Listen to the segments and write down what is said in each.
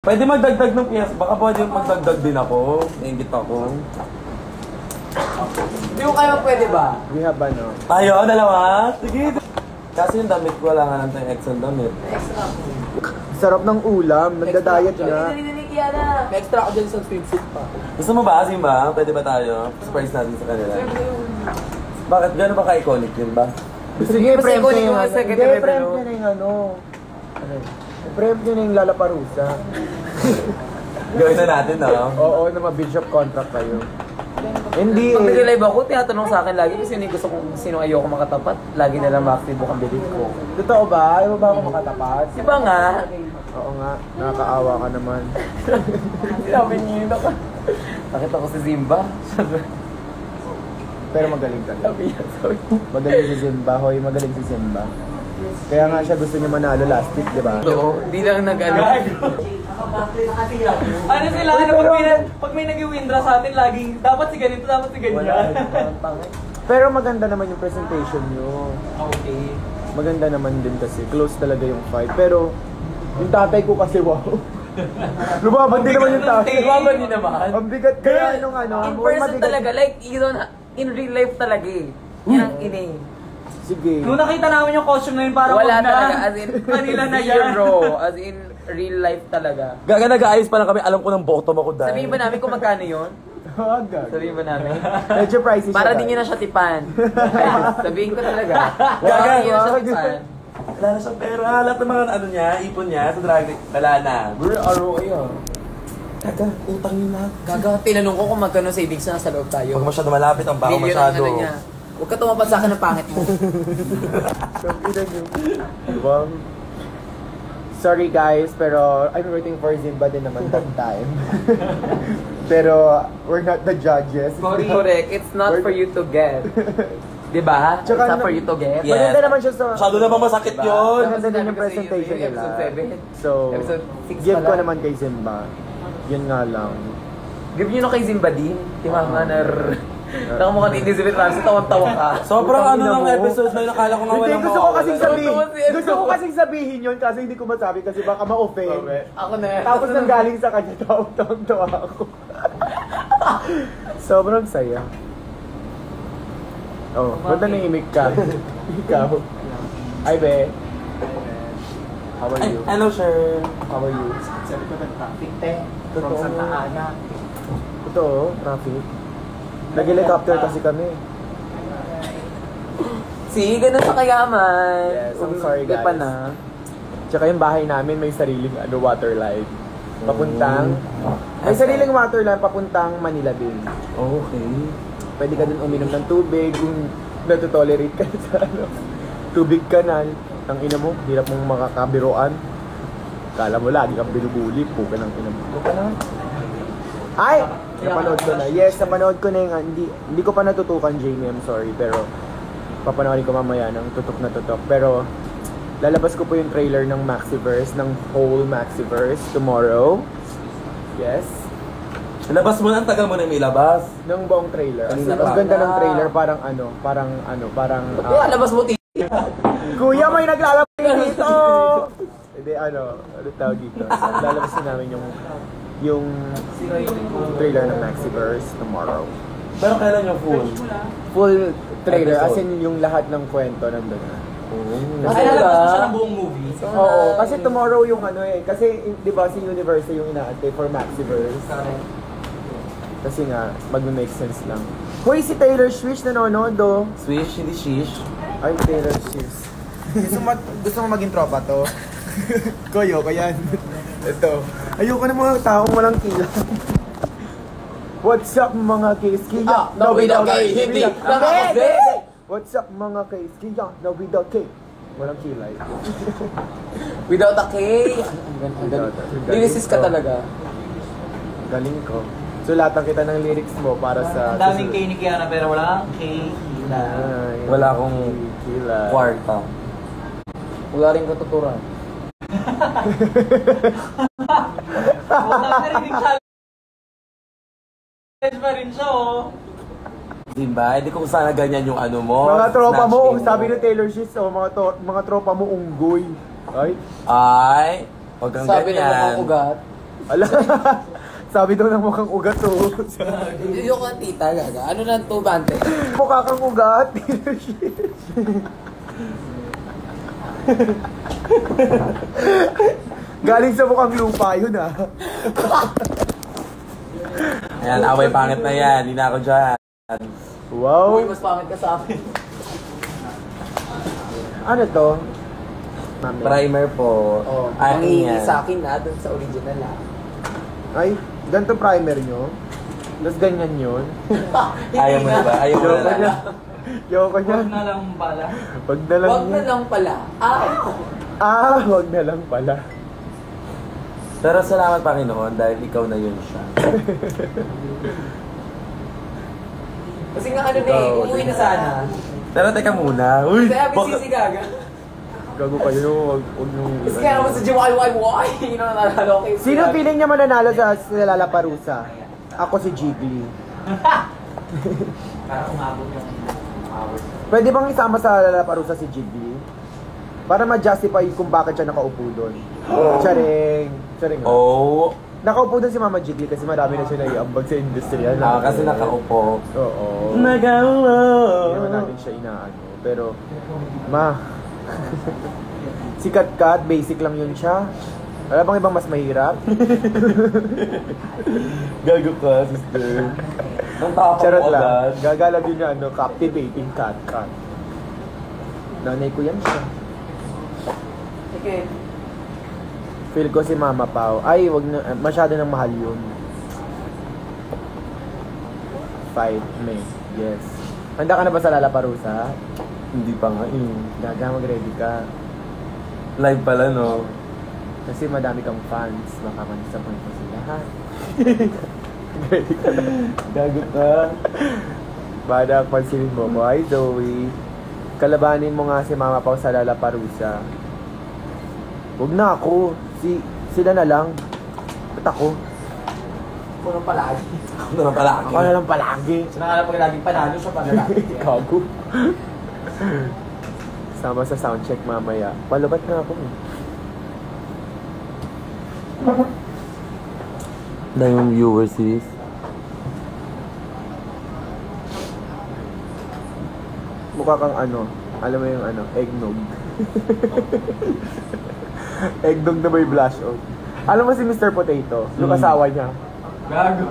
Pwede magdagdag ng PS. Baka pwede magdagdag din ako. Naingit ako. Hindi ko kayo pwede ba? We have ano? Tayo, dalawa? Sige. Kasi yung damit ko, wala nga lang tayong extra damit. Sarap ng ulam. Nagda-diet na. May extra ako dyan sa swimsuit pa. Gusto mo ba, Simba? Pwede ba tayo? Surprise natin sa kanila. Bakit? Gano'n ba ka-iconic yun ba? Sige, Mas prem iconic nyo yung yung second Hindi, level, prem no? nyo na yung ano. Prem nyo na yung Lalaparusa. Gawin na natin, no? Oo, na ma-bishop contract kayo. Hindi Pag eh. nag-live ako, tinatanong sa akin lagi kasi gusto kong sino ayoko makatapat. Lagi na lang ma-active ang bilit ko. Totoo ba? Ayaw ba ako makatapat? Di ba nga? Oo nga, nakakaawa ka naman. Sabi niyo yun ako. Nakita ko si Zimba. Pero magaling ka. Sabi niya, sabi. Magaling si Simba, hoy, magaling si Simba. Kaya nga siya gusto niya manalo last week, di ba? Oo, di lang nag-ano. Ano sila, pag may nag-windra sa atin, laging, dapat si ganito, dapat si ganyan. Pero maganda naman yung presentation nyo. Okay. Maganda naman din kasi, close talaga yung fight. Pero, yung tatay ko kasi, wow. Lumaban din naman yung tatay. Lumaban din naman. Ang bigat kaya nung ano. In person talaga, like, you don't, in real life talaga eh. Yan ang ini. Sige. Nung nakita namin yung costume na yun, parang Wala wag na. talaga, as in, Kanila na yan. hero, as in, real life talaga. Gaga, nag-aayos pa lang kami. Alam ko ng bottom ako dahil. Sabihin ba namin kung magkano yun? Sabihin ba namin? Medyo pricey siya. Para di nyo na siya tipan. Sabihin ko talaga. Gaga, Para di nyo na siya tipan. Wala na siyang pera. Lahat ng mga ano niya, ipon niya sa drag race. Wala na. Bro, ROI ah. Gaga, utang yun na. Gaga, tinanong ko kung magkano savings na sa loob tayo. Huwag masyado malapit ang bako Million masyado. ang ano niya. Huwag ka tumapat sa akin ng pangit mo. Diba? Sorry guys, pero I'm rooting for Zimba din naman that time. Pero we're not the judges. Correct, it's not for you to get. Diba? It's Tsaka not for you to get. Yeah. Maganda naman siya sa... Masyado namang masakit Diba? yun. Maganda din yung presentation nila. Episode 7. So, Episode 6 give ko pala. naman kay Zimba. Yun nga lang. Give nyo na kay Zimba din. Timama na nakamukha ni Elizabeth Ramsey, tawang-tawa ka. Sobrang ano Utangin ng mo. episodes na yun, nakala ko nga Hindi, walang gusto ko kasing mawawala. sabihin. Tuwa-tuwa si Gusto ko kasing sabihin yun kasi hindi ko masabi kasi baka ma-offend. Ako na. Tapos nang galing sa kanya, tawang-tawa ako. Sobrang saya. Oh, ba't nanimik ka? Ikaw. Ay, be. How are Ay, you? hello, sir. How are you? Sabi ko nag-traffic, te. Totoo. From Santa Ana. Totoo, traffic. Nag-helicopter kasi kami. See, ganun sa kayaman. Yes, I'm sorry Di pa guys. na. Tsaka yung bahay namin may sariling water line. Papuntang... May sariling water line papuntang Manila din. Okay. Pwede ka din uminom ng tubig kung natotolerate ka sa ano. Tubig kanal. Ang ina mo, hirap mong makakabiroan. Kala mo lagi kang binubuli. Puka ng ina mo. Puka na. Ay! Napanood ko na. Yes, napanood ko na yung... Hindi ko pa natutukan, Jamie. I'm sorry. Pero papanoorin ko mamaya ng tutok na tutok. Pero lalabas ko po yung trailer ng Maxiverse, ng whole Maxiverse tomorrow. Yes. Labas mo na, ang tagal mo na yung ilabas. Ng buong trailer. Ang Kanina pa. ganda ng trailer, parang Kaya labas mo, Kuya, may naglalabas dito! Hindi, ano tawag dito? Lalabas na namin yung trailer ng Maxiverse tomorrow. Pero kailan yung full? Full trailer, as Episode. in yung lahat ng kwento nandun na. Ay, lalabas mo siya ng buong movie. Oo, kasi tomorrow yung ano eh, kasi di ba si Universal yung inaantay for Maxiverse. Kasi nga, mag-make sense lang. Hoy, si Taylor Swift nanonood do. Swish, hindi shish. Ay, Taylor Swift. gusto mo maging tropa to? Koyo, yan. Ito. Ayoko ng mga taong walang kila. What's up mga kiskiya? no without K, hindi. What's up mga kiskiya? No without K. Walang kilay. Without a K. Ang galing. Lyricist ka talaga. Galing ko. Sulatan kita ng lyrics mo para sa... Ang daming K ni Kiara pero wala K. Ay, Wala akong kilay. kwarta. Wala rin katuturan. Wala narinig challenge pa rin siya, oh. Diba? Hindi ko sana ganyan yung ano mo. Mga tropa mo, snatching sabi ni Taylor Swift, mga tropa mo unggoy. Ay, Ay, huwag kang Sabi na ganyan. mukhang ugat. Ala, sabi daw ng mukhang ugat to. Yung ka tita, gaga. Ano na to, Bante? Mukha kang ugat. Galing sa mukhang lupa yun ah. Ayan, away pangit na yan. Hindi na ako dyan. Wow. Uy, mas pangit ka sa akin. Ano to? Mami. Primer po. Oh, Akin yan. sa akin na, dun sa original ah. Ay, ganito primer nyo. Tapos ganyan yun. Ayaw mo na ba? Ayaw mo na lang. Yoko niya. Huwag na lang pala. Wag na lang. Wag na lang pala. Wag na lang pala. Pero salamat Panginoon dahil ikaw na yun siya. Kasi nga ano na eh, umuwi na sana. Pero teka muna. Uy! Sabi baka- si Gaga. Gago kayo, wag nung... Kasi kaya naman sa GYYY, yun ang nanalo kayo. Sino feeling niya mananalo sa Lalaparusa? Ako si Jiggly. Parang umabot yung hours. Pwede bang isama sa Lalaparusa si Jiggly? Para ma-justify kung bakit siya nakaupo doon. Charing. Charing. Oh! Nakaupo doon si Mama Jiggly kasi marami na siya naiambag sa industriya. Kasi nakaupo. Oo. Nagawa! Hindi naman natin siya inaano. Pero, si Kat, basic lang yun siya. Wala bang ibang mas mahirap? Gago ka, sister. Nang tapang Charot mo lang. agad. Gagalag yun na captivating Kat. Nanay ko yan siya. Sige. Feel ko si Mama Pao. Ay, wag na, masyado nang mahal yun. 5 May. Yes. Handa ka na ba sa Lalaparusa? Hindi pa nga eh. Gaga, mag-ready ka. Live pala, no? Kasi madami kang fans. Baka man-disappoint mo sila, ha? Ready ka na. Gago ka. Bada, pansinin mo ko. Hi, Zoe. Kalabanin mo nga si Mama Pao sa Lalaparusa. Huwag na ako. Sila na lang. Ba't ako? Ako nang palagi. Ako na lang palagi. Ako na lang palagi. So nakala pag laging panalo siya pag lalaki. Gago. Sama sa soundcheck mamaya. Palubat na ako. Dahil yung viewers sis. Mukha kang ano. Alam mo yung ano, eggnog. Eggnog na may blush on. Alam mo si Mr. Potato, yung asawa niya. Gago.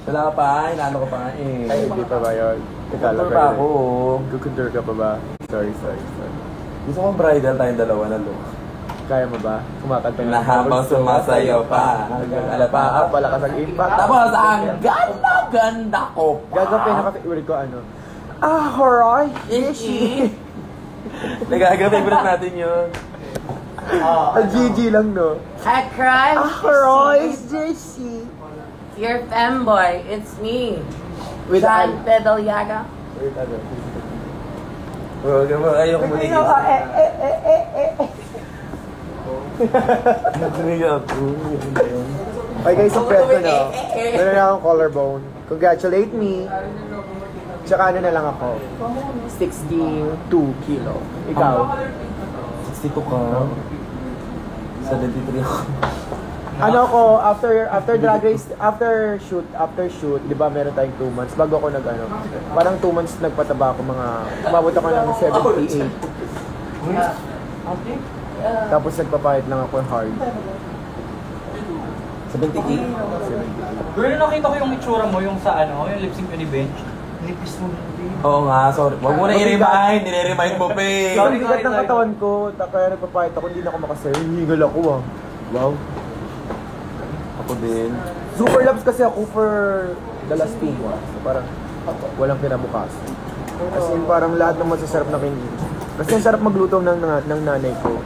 Wala ka pa, inaano ko pa nga eh. Ay, hindi pa ba yun? Ikala Kukuntur pa ako. Kukuntur ka pa ba? Sorry. Gusto kong bridal tayong dalawa na look. Kaya mo ba? Kumakanta Na habang sumasayaw pa. Alapaap, malakas ang impact. Tapos ang ganda-ganda ko pa. Gagawin na favorite ko ano? Horay! Ishi! Nagagawa-favorite natin yun. Ang GG lang, no? Hi, Cry. Horay! JC! Your femboy. It's me. With John Pedalyaga. Wait, ano? Huwag mo, ayoko mo nigil. Nagrinig ako. Okay guys, so press ko na. Meron na akong collarbone. Congratulate me. Tsaka ano na lang ako. 62 kilo. Ikaw? 62 ka. 73 ako. Ano ko, after drag race, after shoot, di ba meron tayong 2 months, bago ako parang 2 months nagpataba ako umabot ako ng 78. Tapos nagpapahit lang ako hard. 78? Girl, nakita ko yung itsura mo, yung sa yung lip sync Unibench. Nipis mo na din. Oo nga, sorry. Huwag mo na i-remind. Nire-remind mo pa eh. Sorry, bigat ng katawan ko, kaya nagpapahit ako, hindi na ako makasaya. Hingal ako ah. Wow. Ako din. Super loves kasi ako for the last 2 months. So, parang walang kinabukas. As in, parang lahat ng masasarap na kinin. Kasi ang sarap magluto ng nanay ko.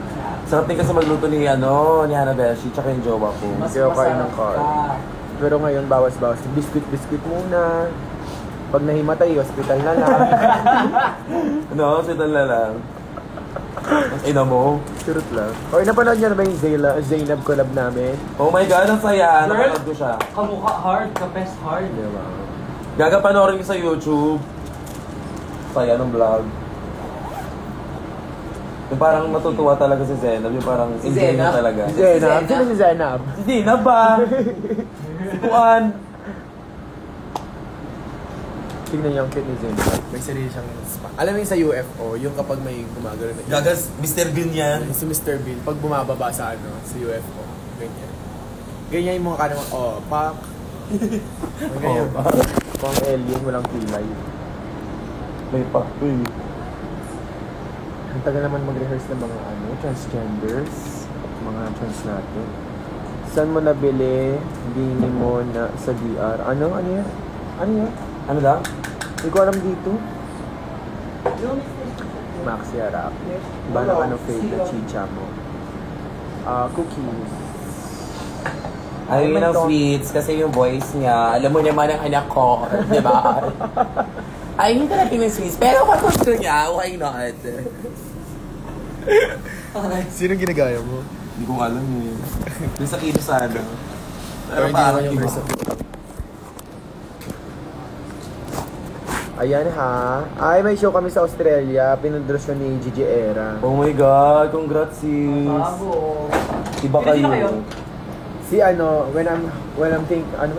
Sarap din kasi magluto ni Hana Beshi, tsaka yung jowa ko. Kasi ako kain ng car. Pero ngayon, bawas-bawas. Biscuit muna. Pag nahimatay, hospital na lang. Ano? Sitan na lang. Mas ina mo. Surut lang. Okay, napanood niyo na ba yung Zainab collab namin? Oh my God, ang saya. Napanood ko siya. Kamukha hard, ka-best hard. Diba? Gagapanoorin ko sa YouTube. Saya ng vlog. Yung parang matutuwa talaga si Zenab, yung parang Si enjoy na Zenab? talaga. Si Zenab? Si Sino si Zenab? Si Zenab ba? Si Juan. Tignan niyo ang cute ni Zenab. May sarili siyang spa. Alam mo yung sa UFO, yung kapag may gumagano na Gagas, Mr. Bean yan. si Mr. Bean, pag bumababa sa sa UFO, ganyan. Ganyan yung mga kanang, pak. Ganyan. Pang alien, walang kilay. May pa. Uy. Ang tagal naman mag-rehearse ng mga transgenders, mga trans natin. Saan mo nabili? Hindi mo na sa DR. Ano yan? Ano yan? Ano daw? Hindi ko alam dito. Maxi Harap. Ba na favorite chicha mo? Cookies. Ayaw yun ng sweets kasi yung voice niya, alam mo naman ang anak ko, di ba? Ay, hindi natin yung sweets, pero kung gusto niya, why not? Sino ginagaya mo? Hindi ko alam eh. Yung sa kilo sana. Pero Hindi parang naman yung iba. recipe. Ayan ha. Ay, may show kami sa Australia. Pinundros ko ni Gigi Era. Oh my God, congrats sis. Bravo. Iba Pinili na kayo. kayo? Si when I'm think, Ano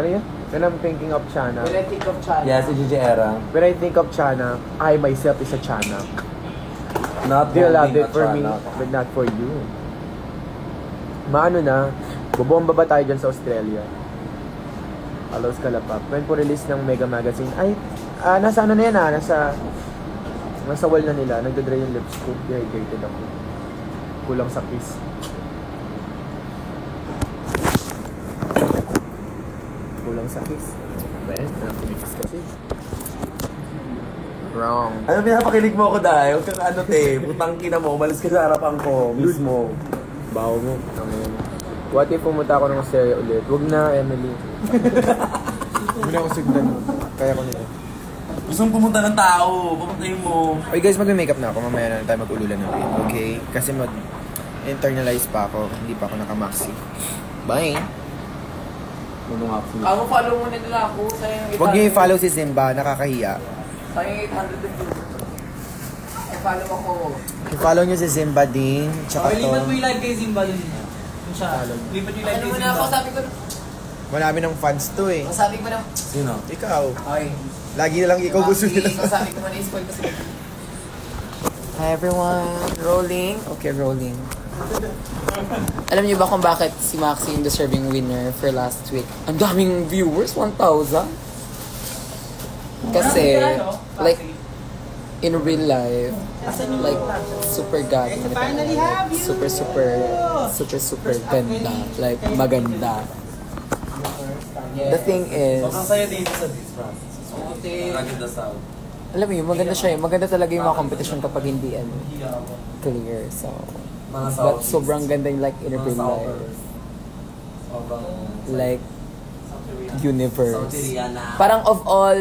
yun? When I'm thinking of Chana. When I think of China. Yeah, si Gigi Era. When I think of Chana, I myself is a Chana. Not They loved holding it for a me, Chana. but not for you. Maano na, bubomba ba tayo dyan sa Australia? Alos Kalapap. When po release ng Mega Magazine, ay, nasa ano na yan nasa wall na nila, nagdadry yung lips ko, dehydrated ako. Kulang sa kiss. Kulang sa kiss. Well, nakumikiss kasi. Wrong. Ano pinapakilig mo ako dahil? Huwag kang ano te, putang kina mo, umalis ka sa harapan ko, mismo. Baho mo. What if pumunta ako ng Australia ulit? Huwag na, Emily. Huwag na ako sigdan. Kaya ko nila. Gusto mong pumunta ng tao, pupuntahin mo. Okay guys, mag-makeup na ako. Mamaya na tayo mag-ululan ulit. Okay? Kasi mag-internalize pa ako. Hindi pa ako naka-maxi. Bye! Ako, follow mo na nila ako. Sayang Huwag niyo i-follow si Zimba. Nakakahiya. Sayang 800 na views. Ay, follow ako. I-follow niyo si Zimba din. Tsaka Okay, lipat mo to. yung live kay Zimba dun. Yung siya. Lipat yung live Ano kay mo na Zimba. ako, sabi ko, Marami ng fans to eh. sabi ko na, Sino? Ikaw. okay. Lagi na lang ikaw gusto nila. Sabi ko man, i-spoil ko sila. Hi everyone, rolling. Okay, rolling. Alam niyo ba kung bakit si Maxi yung deserving winner for last week? Ang daming viewers, 1,000. Kasi, like, in real life, like, super ganda. Super ganda. Like, maganda. The thing is, Masasaya dito sa this Francis. Maganda sound. alam mo yun, maganda siya. Maganda talaga yung mga competition kapag hindi clear. So, Mga but sound. sobrang ganda yung like in real life. Like, universe. Parang of all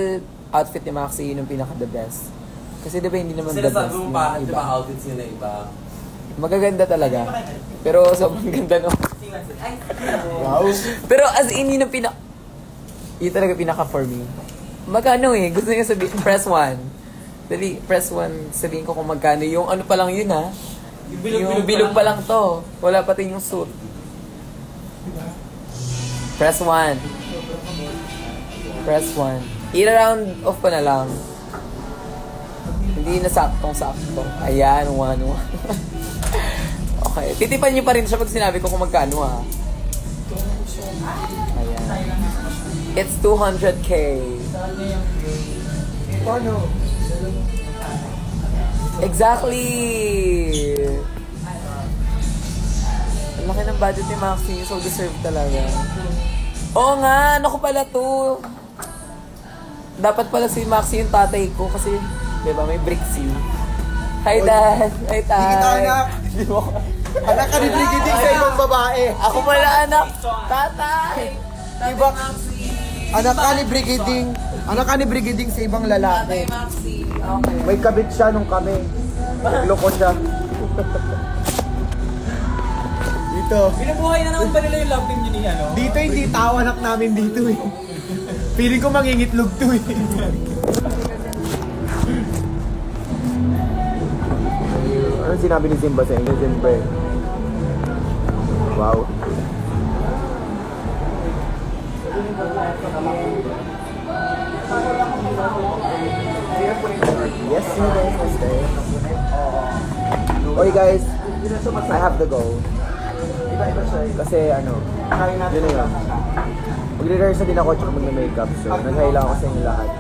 outfit ni Maxi, yun yung pinaka-the best. Kasi diba hindi naman the best Sinasabi mo pa, yung di ba outfits yun na iba? Magaganda talaga. Pero sobrang ganda no. Wow. Pero as in, yun ang yun talaga pinaka for me. Magkano eh? Gusto niya sabihin, press 1. Dali, press 1. Sabihin ko kung magkano. Yung ano pa lang yun ha. Yung bilog pa lang to. Wala pati yung suit. Press 1. Press 1. I-round off ko na lang. Hindi na saktong-sakto. Ayan, 1. Okay. Titipan niyo pa rin siya pag sinabi ko kung magkano ha. Ayan. It's 200K. Paano? Exactly! Ang laki ng budget ni Maxi. So deserve talaga. Oo nga! Ano ko pala to? Dapat pala si Maxi yung tatay ko kasi, di ba, may Brixie. Hi, Dad! Hi, Tay! Hindi kita anak! Anak ka ni Brigitte sa ibang babae! Ako pala anak! Tatay! Iba, anak ka ni Brigitte sa ibang Tatay lalaki. Maxi. Okay. May kabit siya nung kami. Nagloko siya. Dito. Binubuhay na naman ba nila yung love team yun niya, no? Dito hindi tao anak namin dito eh. Feeling ko mangingitlog to eh. Anong sinabi ni Simba sa inyo, Simba? Wow. Yes, you guys will stay. Okay guys, I have to go. Kasi ano, yun na yun. Magre-rehearse na din ako tsaka mag-makeup. So, nag-hi lang ako sa inyo lahat.